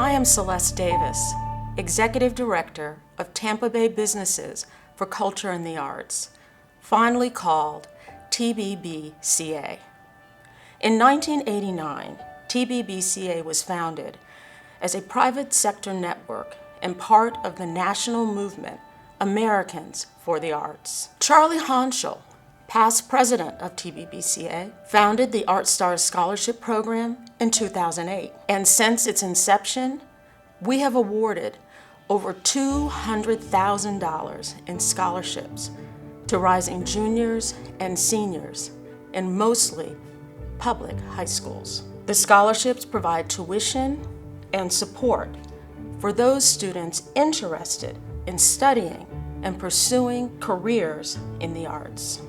I am Celeste Davis, Executive Director of Tampa Bay Businesses for Culture and the Arts, fondly called TBBCA. In 1989, TBBCA was founded as a private sector network and part of the national movement Americans for the Arts. Charlie Honchel, past president of TBBCA, founded the Art Stars Scholarship Program in 2008. And since its inception, we have awarded over $200,000 in scholarships to rising juniors and seniors in mostly public high schools. The scholarships provide tuition and support for those students interested in studying and pursuing careers in the arts.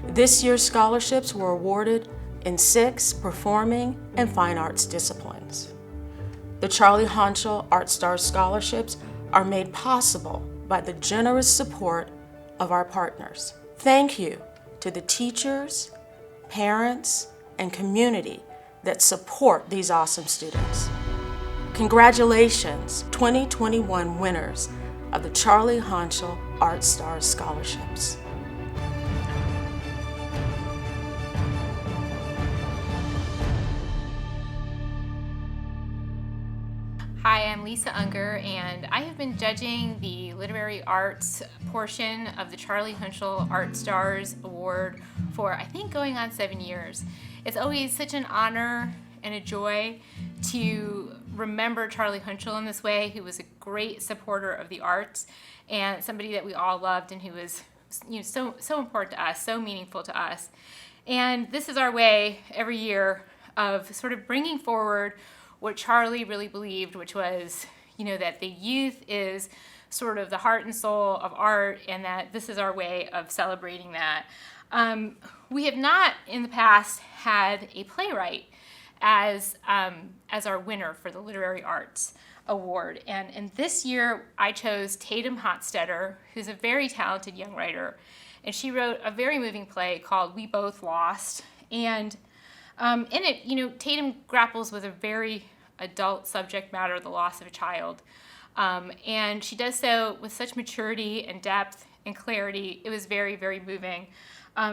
This year's scholarships were awarded in 6 performing and fine arts disciplines. The Charlie Honchel Art Stars Scholarships are made possible by the generous support of our partners. Thank you to the teachers, parents, and community that support these awesome students. Congratulations, 2021 winners of the Charlie Honchel Art Stars Scholarships. Hi, I'm Lisa Unger, and I have been judging the literary arts portion of the Charlie Honchel Art Stars Award for, I think, going on 7 years. It's always such an honor and a joy to remember Charlie Honchel in this way, who was a great supporter of the arts and somebody that we all loved and who was so important to us, so meaningful to us. And this is our way every year of sort of bringing forward what Charlie really believed, which was, that the youth is sort of the heart and soul of art, and that this is our way of celebrating that. We have not in the past had a playwright as our winner for the Literary Arts Award. And this year I chose Tatum Hotstetter, who's a very talented young writer, and she wrote a very moving play called We Both Lost. And in it, Tatum grapples with a very adult subject matter, the loss of a child. And she does so with such maturity and depth and clarity. It was very, very moving.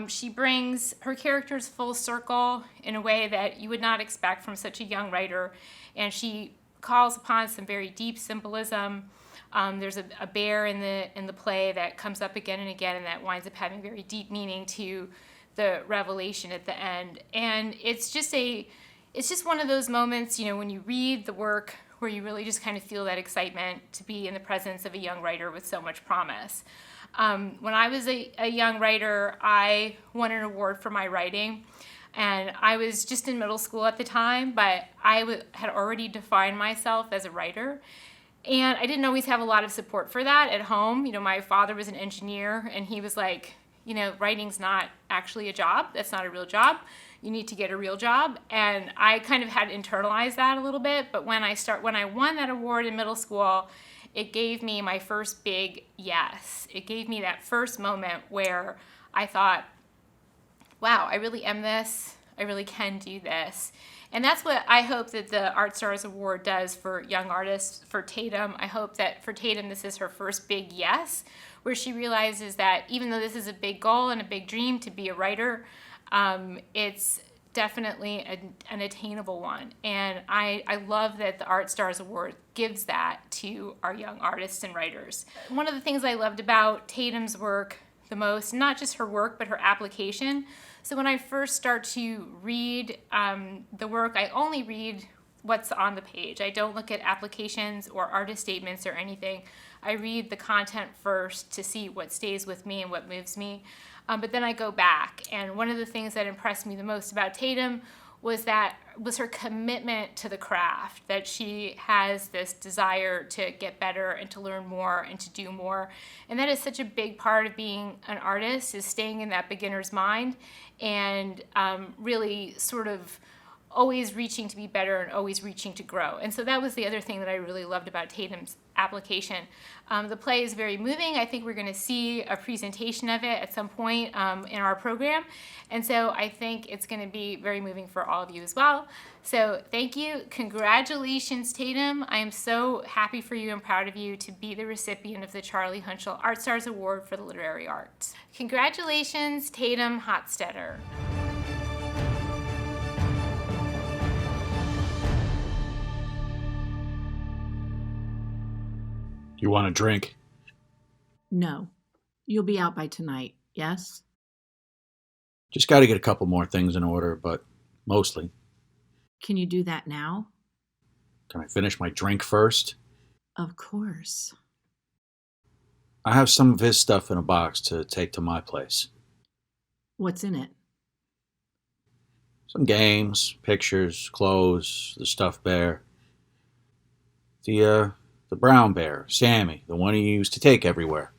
She brings her characters full circle in a way that you would not expect from such a young writer. And she calls upon some very deep symbolism. There's a bear in the play that comes up again and again, and that winds up having very deep meaning to the revelation at the end. And it's just one of those moments, when you read the work where you really just kind of feel that excitement to be in the presence of a young writer with so much promise. When I was a young writer, I won an award for my writing, and I was just in middle school at the time, but I had already defined myself as a writer, and I didn't always have a lot of support for that at home. My father was an engineer, and he was like, writing's not actually a job. That's not a real job. You need to get a real job. And I kind of had internalized that a little bit, but when I won that award in middle school, it gave me my first big yes. It gave me that first moment where I thought, wow, I really am this. I really can do this. And that's what I hope that the Art Stars Award does for young artists. For Tatum, I hope that for Tatum this is her first big yes, where she realizes that even though this is a big goal and a big dream to be a writer, it's definitely an attainable one. And I love that the Art Stars Award gives that to our young artists and writers. One of the things I loved about Tatum's work the most, not just her work, but her application. So when I first start to read the work, I only read what's on the page. I don't look at applications or artist statements or anything. I read the content first to see what stays with me and what moves me. But then I go back. And one of the things that impressed me the most about Tatum was her commitment to the craft, that she has this desire to get better and to learn more and to do more. And that is such a big part of being an artist, is staying in that beginner's mind and really sort of always reaching to be better and always reaching to grow. And so that was the other thing that I really loved about Tatum's application. The play is very moving. I think we're going to see a presentation of it at some point in our program. And so I think it's going to be very moving for all of you as well. So thank you. Congratulations, Tatum. I am so happy for you and proud of you to be the recipient of the Charlie Hunchel Art Stars Award for the Literary Arts. Congratulations, Tatum Hotstetter. You want a drink? No. You'll be out by tonight, yes? Just got to get a couple more things in order, but mostly. Can you do that now? Can I finish my drink first? Of course. I have some of his stuff in a box to take to my place. What's in it? Some games, pictures, clothes, the stuffed bear. The brown bear, Sammy, the one he used to take everywhere.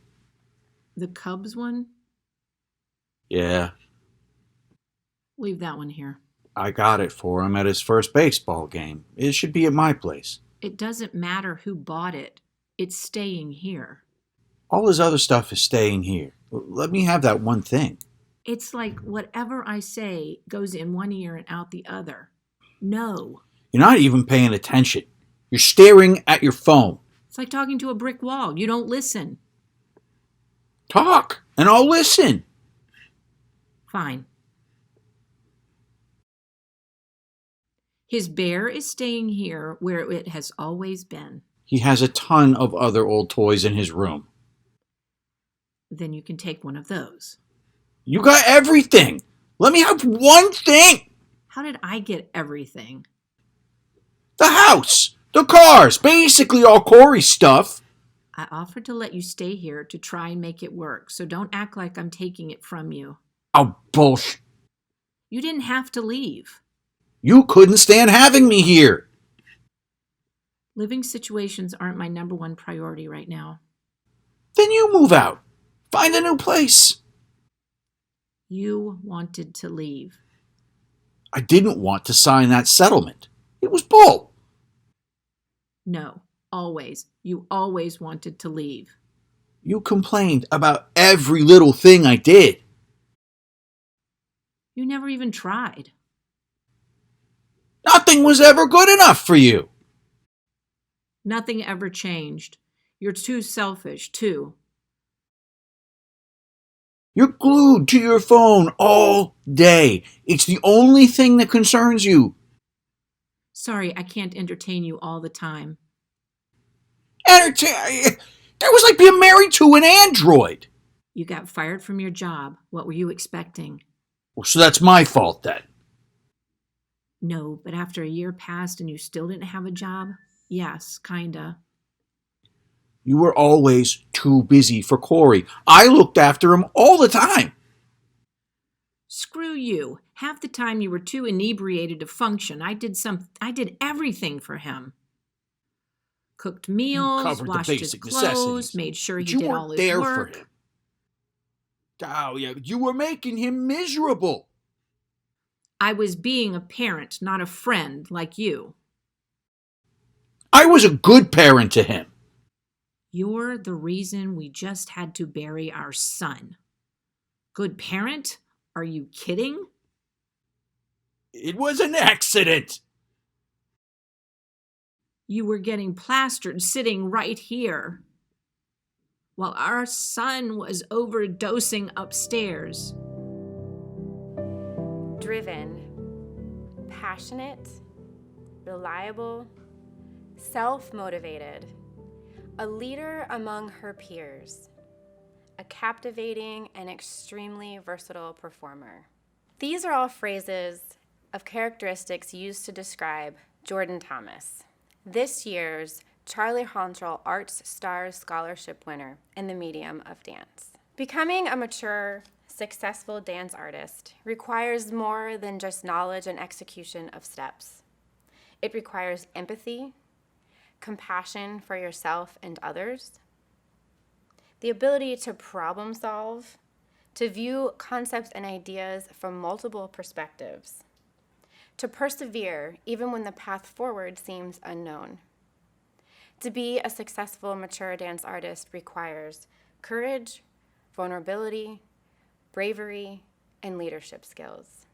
The Cubs one? Yeah, Leave that one here. I got it for him at his first baseball game. It should be at my place. It doesn't matter who bought it. It's staying here. All his other stuff is staying here. Let me have that one thing. It's like whatever I say goes in one ear and out the other. No. You're not even paying attention. You're staring at your phone. It's like talking to a brick wall. You don't listen. Talk, and I'll listen. Fine. His bear is staying here where it has always been. He has a ton of other old toys in his room. Then you can take one of those. You got everything. Let me have one thing. How did I get everything? The house, the cars, basically all Corey's stuff. I offered to let you stay here to try and make it work, so don't act like I'm taking it from you. Oh, bullshit. You didn't have to leave. You couldn't stand having me here. Living situations aren't my number one priority right now. Then you move out. Find a new place. You wanted to leave. I didn't want to sign that settlement. It was bull. No, always. You always wanted to leave. You complained about every little thing I did. You never even tried. Nothing was ever good enough for you. Nothing ever changed. You're too selfish, too. You're glued to your phone all day. It's the only thing that concerns you. Sorry, I can't entertain you all the time. That was like being married to an android. You got fired from your job. What were you expecting? Well, so that's my fault then. No, but after a year passed and you still didn't have a job? Yes, kinda. You were always too busy for Corey. I looked after him all the time. Screw you. Half the time you were too inebriated to function. I did everything for him. Cooked meals, covered the washed his basic clothes, necessities, made sure he but you did weren't all his there work. for him. Oh, yeah, you were making him miserable. I was being a parent, not a friend like you. I was a good parent to him. You're the reason we just had to bury our son. Good parent? Are you kidding? It was an accident. You were getting plastered sitting right here, while our son was overdosing upstairs. Driven, passionate, reliable, self-motivated, a leader among her peers, a captivating and extremely versatile performer. These are all phrases of characteristics used to describe Jordan Thomas, this year's Charlie Hunchel Arts Stars Scholarship winner in the medium of dance. Becoming a mature, successful dance artist requires more than just knowledge and execution of steps. It requires empathy, compassion for yourself and others, the ability to problem solve, to view concepts and ideas from multiple perspectives, to persevere even when the path forward seems unknown. To be a successful, mature dance artist requires courage, vulnerability, bravery, and leadership skills.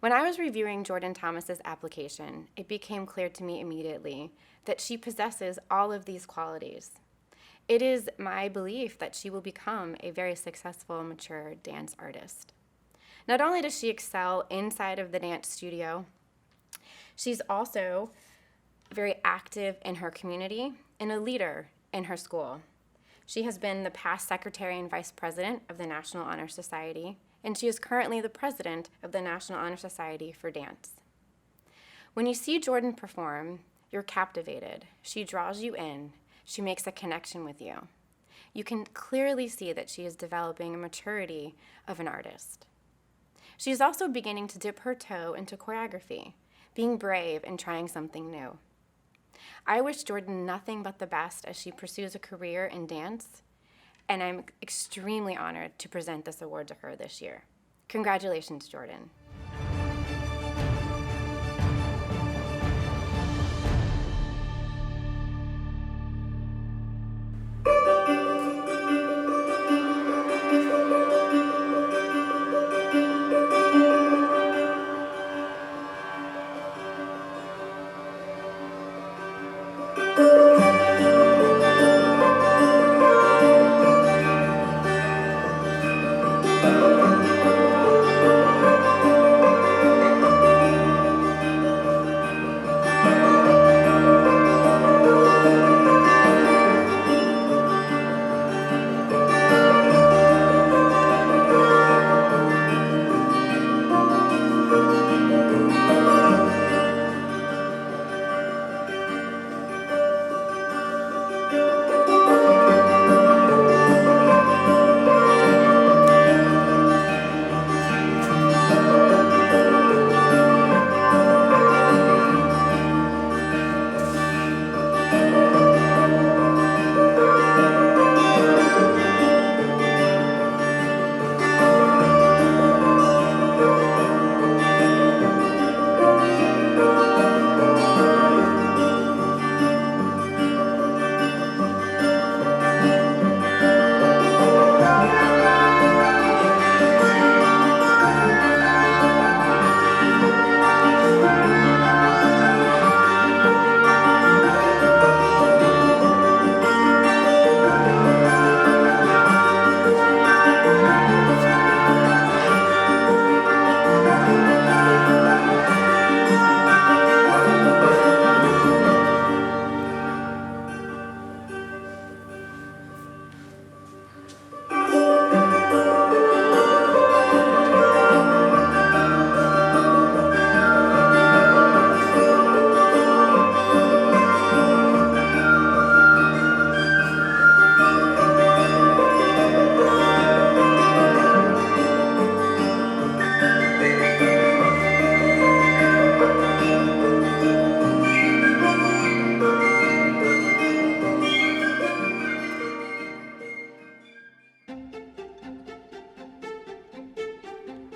When I was reviewing Jordan Thomas's application, it became clear to me immediately that she possesses all of these qualities. It is my belief that she will become a very successful, mature dance artist. Not only does she excel inside of the dance studio, she's also very active in her community and a leader in her school. She has been the past secretary and vice president of the National Honor Society, and she is currently the president of the National Honor Society for Dance. When you see Jordan perform, you're captivated. She draws you in. She makes a connection with you. You can clearly see that she is developing a maturity of an artist. She is also beginning to dip her toe into choreography, being brave and trying something new. I wish Jordan nothing but the best as she pursues a career in dance, and I'm extremely honored to present this award to her this year. Congratulations, Jordan.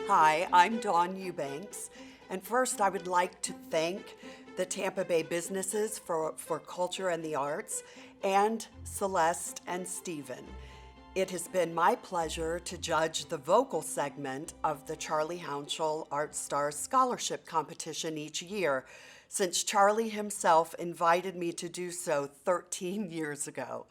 Hi, I'm Dawn Eubanks, and first I would like to thank the Tampa Bay businesses for culture and the arts, and Celeste and Stephen. It has been my pleasure to judge the vocal segment of the Charlie Hounshell Art Stars Scholarship Competition each year, since Charlie himself invited me to do so 13 years ago.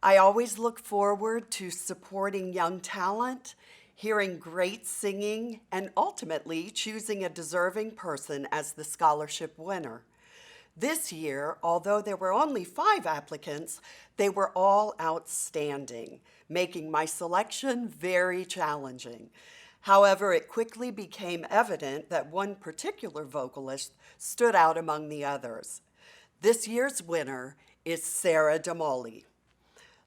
I always look forward to supporting young talent, hearing great singing, and ultimately choosing a deserving person as the scholarship winner. This year, although there were only 5 applicants, they were all outstanding, making my selection very challenging. However, it quickly became evident that one particular vocalist stood out among the others. This year's winner is Sarah Damoli.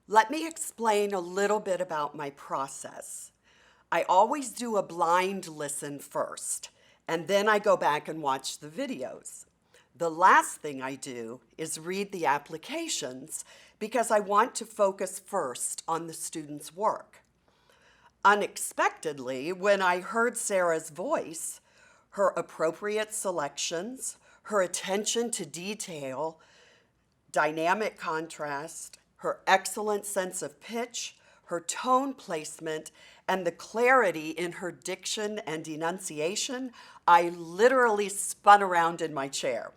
Let me explain a little bit about my process. I always do a blind listen first, and then I go back and watch the videos. The last thing I do is read the applications because I want to focus first on the student's work. Unexpectedly, when I heard Sarah's voice, Her appropriate selections, her attention to detail, dynamic contrast, her excellent sense of pitch, her tone placement, and the clarity in her diction and enunciation, I literally spun around in my chair.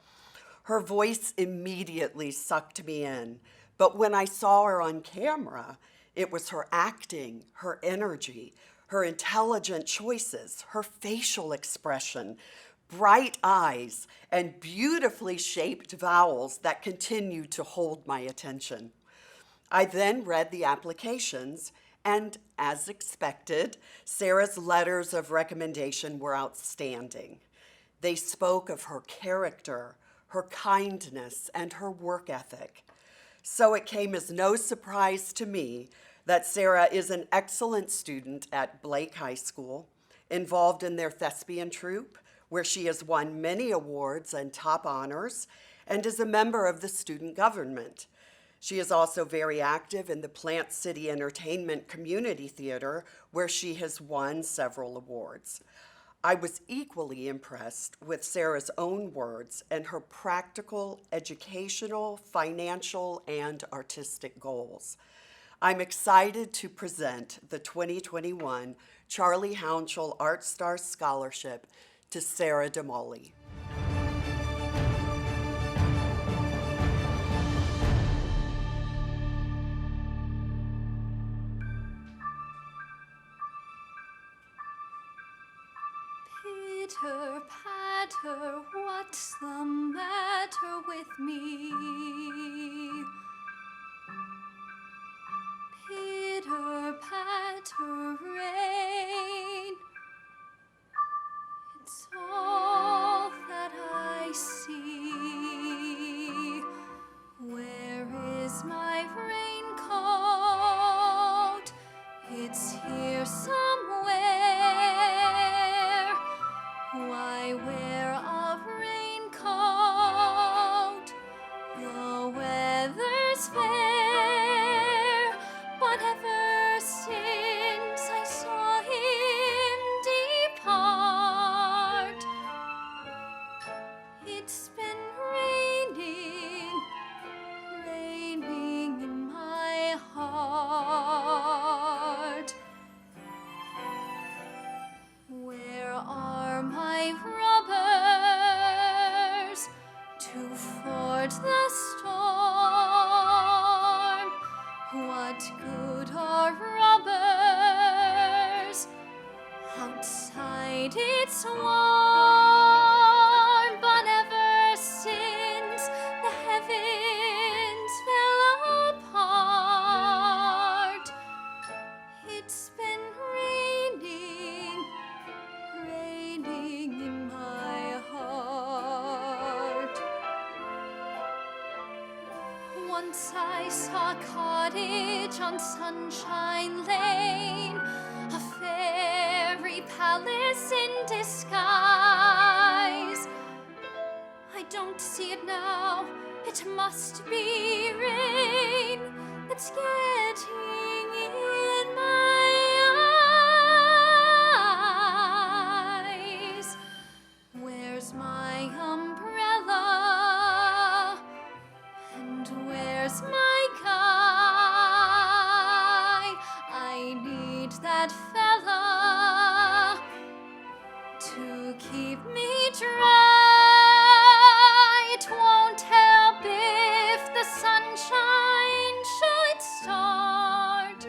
Her voice immediately sucked me in, but when I saw her on camera, it was her acting, her energy, her intelligent choices, her facial expression, bright eyes, and beautifully shaped vowels that continued to hold my attention. I then read the applications, and as expected, Sarah's letters of recommendation were outstanding. They spoke of her character, her kindness, and her work ethic. So it came as no surprise to me that Sarah is an excellent student at Blake High School, involved in their thespian troupe, where she has won many awards and top honors, and is a member of the student government. She is also very active in the Plant City Entertainment Community Theater, where she has won several awards. I was equally impressed with Sarah's own words and her practical, educational, financial, and artistic goals. I'm excited to present the 2021 Charlie Hounshell Art Star Scholarship to Sarah DeMolly. Pitter patter, what's the matter with me? Pitter patter, rain. It's all that I see. Where is my raincoat? It's here somewhere. Why wear a raincoat? The weather's fair, but ever since I saw him depart, it's been raining, raining in my heart. Where are my rubbers to ford the storm? What good are rubbers outside? It's warm, but ever since the heavens fell apart, it's been raining, raining in my heart. Once I saw a cottage on Sunshine Lane, a fairy palace in disguise. I don't see it now, it must be rain that's getting in my eyes. Where's my umbrella? And where's my guy? I need that fella to keep me dry. It won't help if the sunshine should start,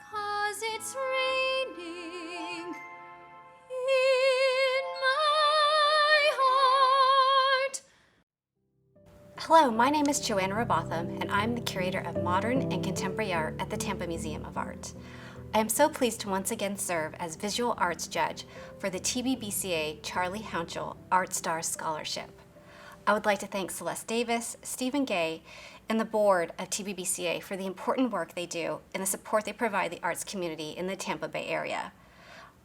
'cause it's raining in my heart. Hello, my name is Joanna Robotham, and I'm the curator of modern and contemporary art at the Tampa Museum of Art. I am so pleased to once again serve as visual arts judge for the TBBCA Charlie Hounshell Art Star Scholarship. I would like to thank Celeste Davis, Stephen Gay, and the board of TBBCA for the important work they do and the support they provide the arts community in the Tampa Bay area.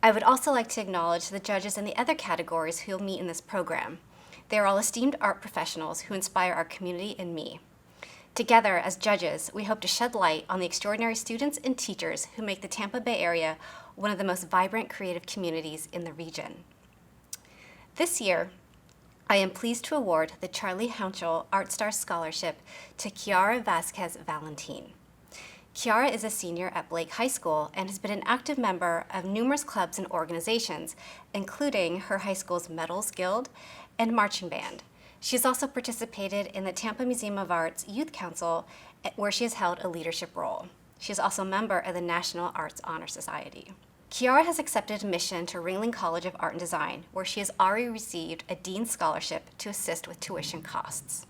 I would also like to acknowledge the judges in the other categories who will meet in this program. They are all esteemed art professionals who inspire our community and me. Together, as judges, we hope to shed light on the extraordinary students and teachers who make the Tampa Bay area one of the most vibrant creative communities in the region. This year, I am pleased to award the Charlie Hounshell Art Star Scholarship to Kiara Vasquez Valentin. Kiara is a senior at Blake High School and has been an active member of numerous clubs and organizations, including her high school's Medals Guild and marching band. She has also participated in the Tampa Museum of Art's Youth Council, where she has held a leadership role. She is also a member of the National Arts Honor Society. Kiara has accepted admission to Ringling College of Art and Design, where she has already received a Dean's Scholarship to assist with tuition costs.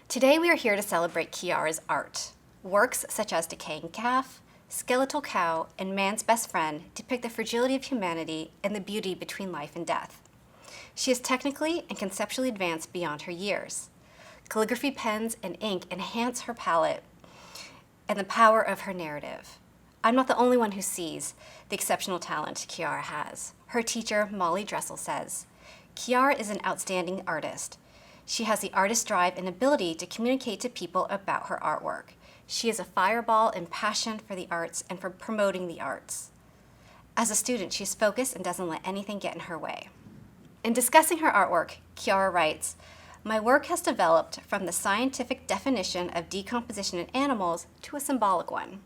Today we are here to celebrate Kiara's art. Works such as Decaying Calf, Skeletal Cow, and Man's Best Friend depict the fragility of humanity and the beauty between life and death. She is technically and conceptually advanced beyond her years. Calligraphy pens and ink enhance her palette and the power of her narrative. I'm not the only one who sees the exceptional talent Kiara has. Her teacher, Molly Dressel, says, Kiara is an outstanding artist. She has the artist drive and ability to communicate to people about her artwork. She is a fireball in passion for the arts and for promoting the arts. As a student, she's focused and doesn't let anything get in her way. In discussing her artwork, Kiara writes, my work has developed from the scientific definition of decomposition in animals to a symbolic one.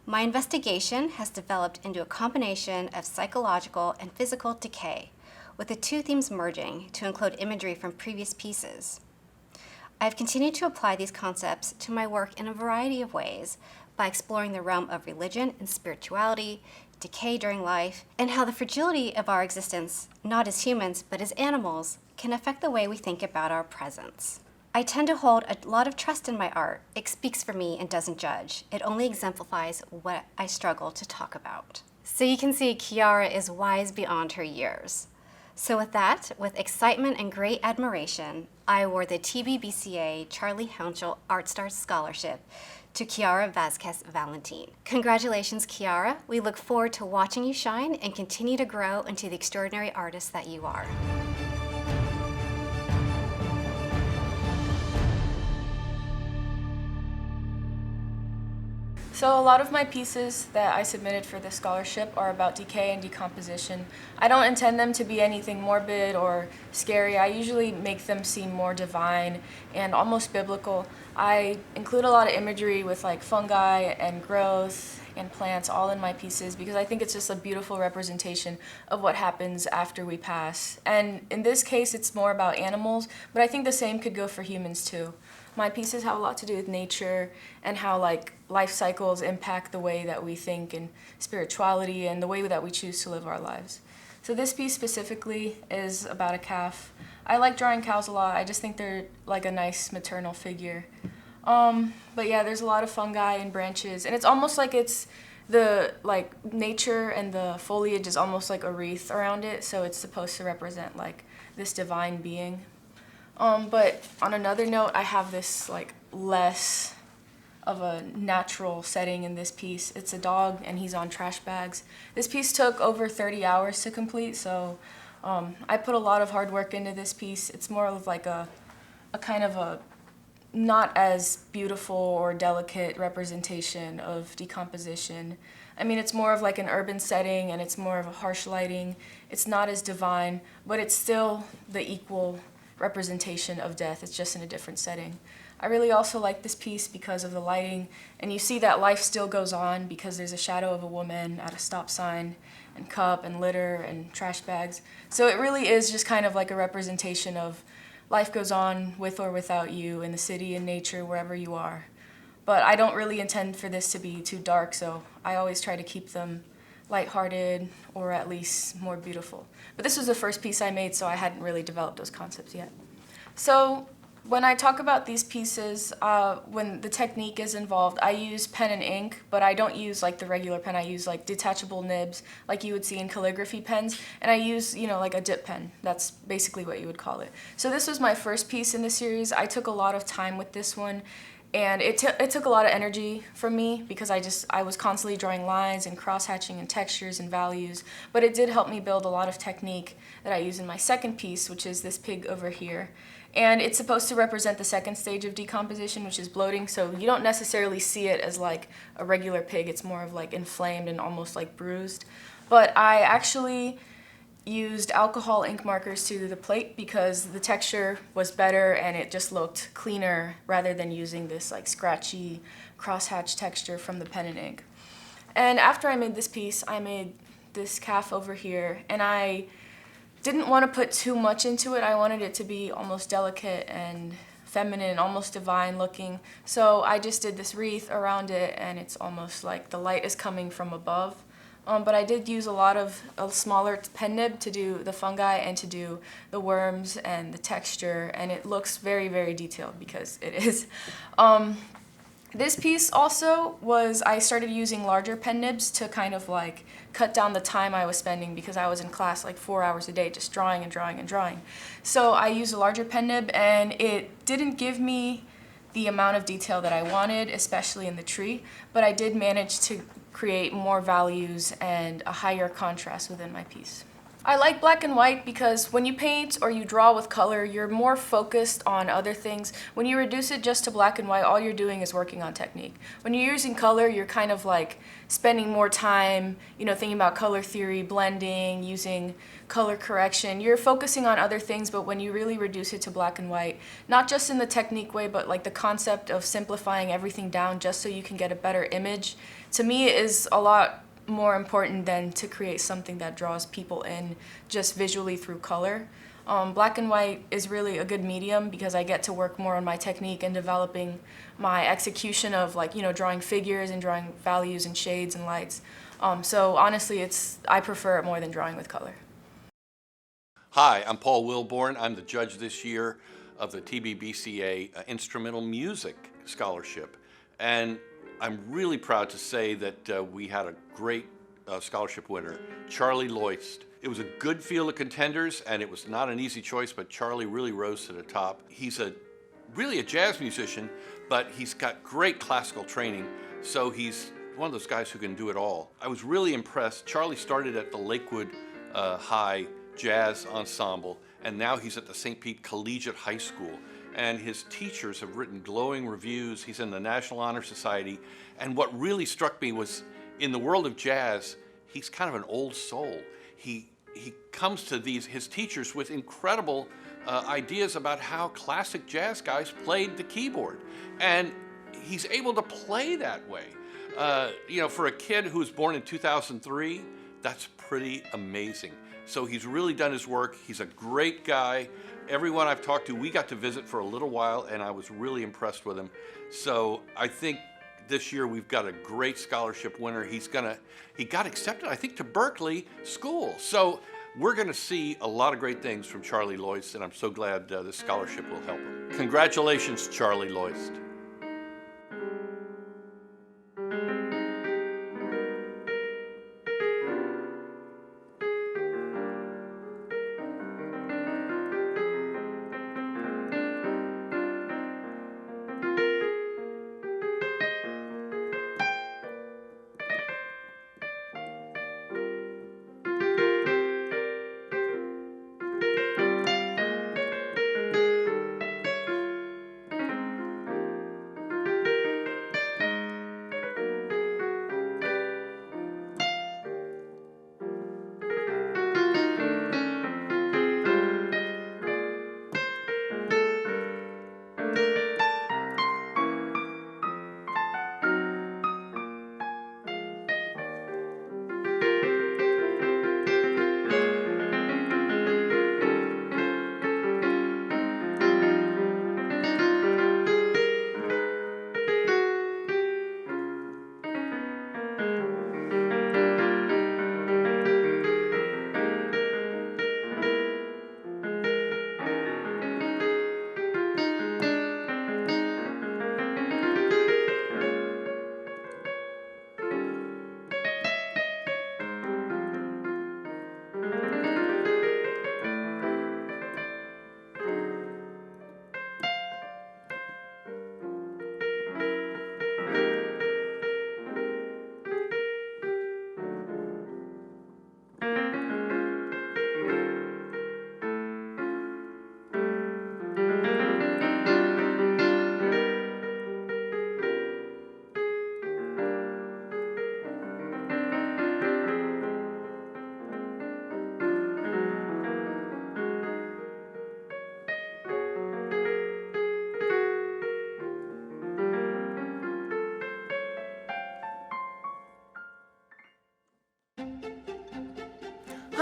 My investigation has developed into a combination of psychological and physical decay, with the two themes merging to include imagery from previous pieces. I've continued to apply these concepts to my work in a variety of ways by exploring the realm of religion and spirituality, decay during life, and how the fragility of our existence, not as humans but as animals, can affect the way we think about our presence. I tend to hold a lot of trust in my art. It speaks for me and doesn't judge. It only exemplifies what I struggle to talk about. So you can see Kiara is wise beyond her years. So with that, with excitement and great admiration, I award the TBBCA Charlie Hounshell Art Star Scholarship to Kiara Vasquez Valentin. Congratulations, Kiara. We look forward to watching you shine and continue to grow into the extraordinary artist that you are. So a lot of my pieces that I submitted for this scholarship are about decay and decomposition. I don't intend them to be anything morbid or scary. I usually make them seem more divine and almost biblical. I include a lot of imagery with like fungi and growth and plants all in my pieces because I think it's just a beautiful representation of what happens after we pass. And in this case, it's more about animals, but I think the same could go for humans too. My pieces have a lot to do with nature and how like life cycles impact the way that we think and spirituality and the way that we choose to live our lives. So this piece specifically is about a calf. I like drawing cows a lot. I just think they're like a nice maternal figure. But yeah, there's a lot of fungi and branches, and it's almost like it's the like nature and the foliage is almost like a wreath around it, so it's supposed to represent like this divine being. But on another note, I have this like less of a natural setting in this piece. It's a dog and he's on trash bags. This piece took over 30 hours to complete, so I put a lot of hard work into this piece. It's more of like a kind of a not as beautiful or delicate representation of decomposition. I mean, it's more of like an urban setting and it's more of a harsh lighting. It's not as divine, but it's still the equal representation of death. It's just in a different setting. I really also like this piece because of the lighting, and you see that life still goes on because there's a shadow of a woman at a stop sign and cup and litter and trash bags. So it really is just kind of like a representation of life goes on with or without you in the city and nature, wherever you are. But I don't really intend for this to be too dark, so I always try to keep them lighthearted or at least more beautiful. But this was the first piece I made, so I hadn't really developed those concepts yet. So when I talk about these pieces, when the technique is involved, I use pen and ink, but I don't use like the regular pen. I use like detachable nibs like you would see in calligraphy pens, and I use, like a dip pen. That's basically what you would call it. So this was my first piece in the series. I took a lot of time with this one, And it took a lot of energy from me because I was constantly drawing lines and cross-hatching and textures and values, but it did help me build a lot of technique that I use in my second piece, which is this pig over here. And it's supposed to represent the second stage of decomposition, which is bloating, so you don't necessarily see it as like a regular pig. It's more of like inflamed and almost like bruised. But I actually used alcohol ink markers to do the plate because the texture was better and it just looked cleaner rather than using this like scratchy crosshatch texture from the pen and ink. And after I made this piece, I made this calf over here, and I didn't want to put too much into it. I wanted it to be almost delicate and feminine, almost divine looking. So I just did this wreath around it, and it's almost like the light is coming from above. But I did use a smaller pen nib to do the fungi and to do the worms and the texture, and it looks very, very detailed because it is. This piece also I started using larger pen nibs to kind of like cut down the time I was spending because I was in class like 4 hours a day just drawing and drawing and drawing. So I used a larger pen nib, and it didn't give me the amount of detail that I wanted, especially in the tree, but I did manage to create more values and a higher contrast within my piece. I like black and white because when you paint or you draw with color, you're more focused on other things. When you reduce it just to black and white, all you're doing is working on technique. When you're using color, you're kind of like spending more time, thinking about color theory, blending, using color correction. You're focusing on other things, but when you really reduce it to black and white, not just in the technique way, but like the concept of simplifying everything down just so you can get a better image, to me is a lot more important than to create something that draws people in just visually through color. Black and white is really a good medium because I get to work more on my technique and developing my execution of drawing figures and drawing values and shades and lights. So honestly, I prefer it more than drawing with color. Hi, I'm Paul Wilborn. I'm the judge this year of the TBBCA Instrumental Music Scholarship. And I'm really proud to say that we had a great scholarship winner, Charlie Loist. It was a good field of contenders, and it was not an easy choice, but Charlie really rose to the top. He's really a jazz musician, but he's got great classical training, so he's one of those guys who can do it all. I was really impressed. Charlie started at the Lakewood High Jazz Ensemble, and now he's at the St. Pete Collegiate High School. And his teachers have written glowing reviews. He's in the National Honor Society. And what really struck me was, in the world of jazz, he's kind of an old soul. He comes to his teachers with incredible ideas about how classic jazz guys played the keyboard. And he's able to play that way. For a kid who was born in 2003, that's pretty amazing. So he's really done his work. He's a great guy. Everyone I've talked to, we got to visit for a little while, and I was really impressed with him. So I think this year we've got a great scholarship winner. He got accepted, I think, to Berkeley School. So we're going to see a lot of great things from Charlie Loist, and I'm so glad this scholarship will help him. Congratulations, Charlie Loist.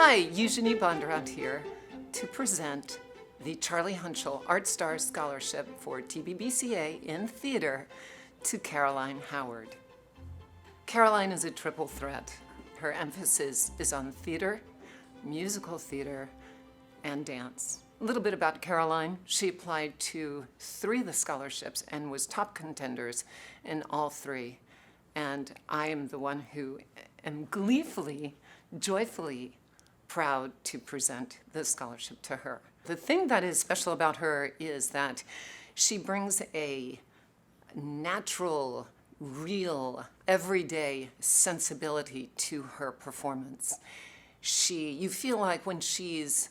Hi, Eugenie Bondurant here to present the Charlie Hunchel Art Star Scholarship for TBBCA in theater to Caroline Howard. Caroline is a triple threat. Her emphasis is on theater, musical theater, and dance. A little bit about Caroline. She applied to 3 of the scholarships and was top contenders in all 3. And I am the one who am gleefully, joyfully proud to present the scholarship to her. The thing that is special about her is that she brings a natural, real, everyday sensibility to her performance. You feel like when she's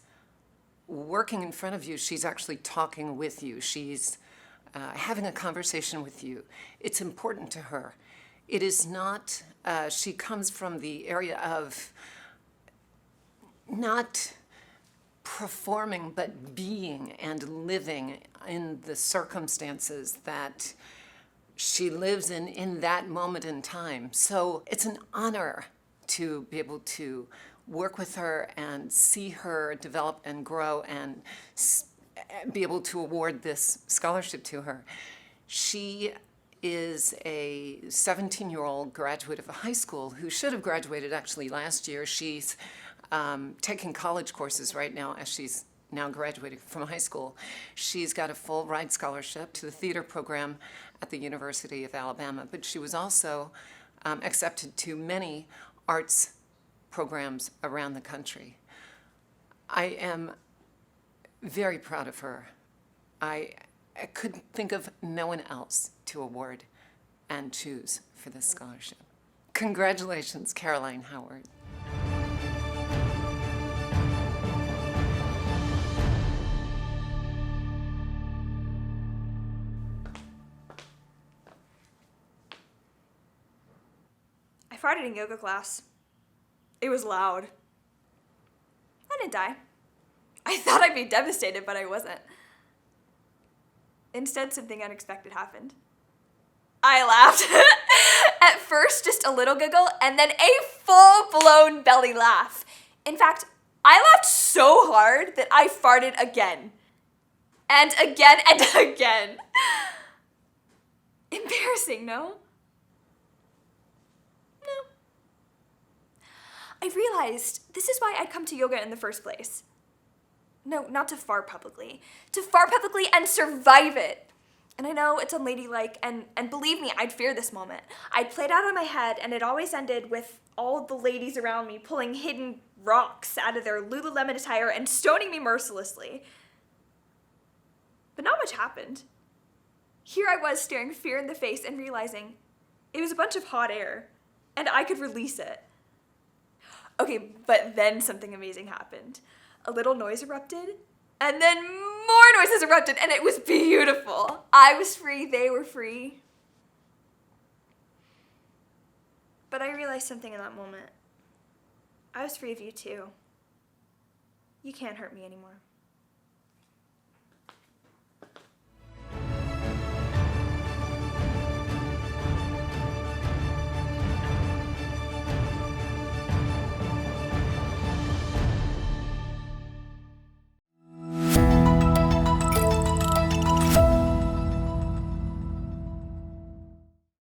working in front of you, she's actually talking with you. She's having a conversation with you. It's important to her. It is not, she comes from the area of not performing, but being and living in the circumstances that she lives in that moment in time. So it's an honor to be able to work with her and see her develop and grow and be able to award this scholarship to her. She is a 17-year-old graduate of a high school who should have graduated actually last year. She's taking college courses right now as she's now graduating from high school. She's got a full ride scholarship to the theater program at the University of Alabama, but she was also accepted to many arts programs around the country. I am very proud of her. I couldn't think of no one else to award and choose for this scholarship. Congratulations, Caroline Howard. I farted in yoga class. It was loud. I didn't die. I thought I'd be devastated, but I wasn't. Instead, something unexpected happened. I laughed. At first, just a little giggle, and then a full-blown belly laugh. In fact, I laughed so hard that I farted again. And again and again. Embarrassing, no? No. I realized this is why I'd come to yoga in the first place. No, not to fart publicly. To fart publicly and survive it. And I know it's unladylike, and believe me, I'd fear this moment. I'd play it out in my head, and it always ended with all the ladies around me pulling hidden rocks out of their Lululemon attire and stoning me mercilessly. But not much happened. Here I was staring fear in the face and realizing it was a bunch of hot air, and I could release it. Okay, but then something amazing happened. A little noise erupted, and then more noises erupted, and it was beautiful. I was free, they were free. But I realized something in that moment. I was free of you too. You can't hurt me anymore.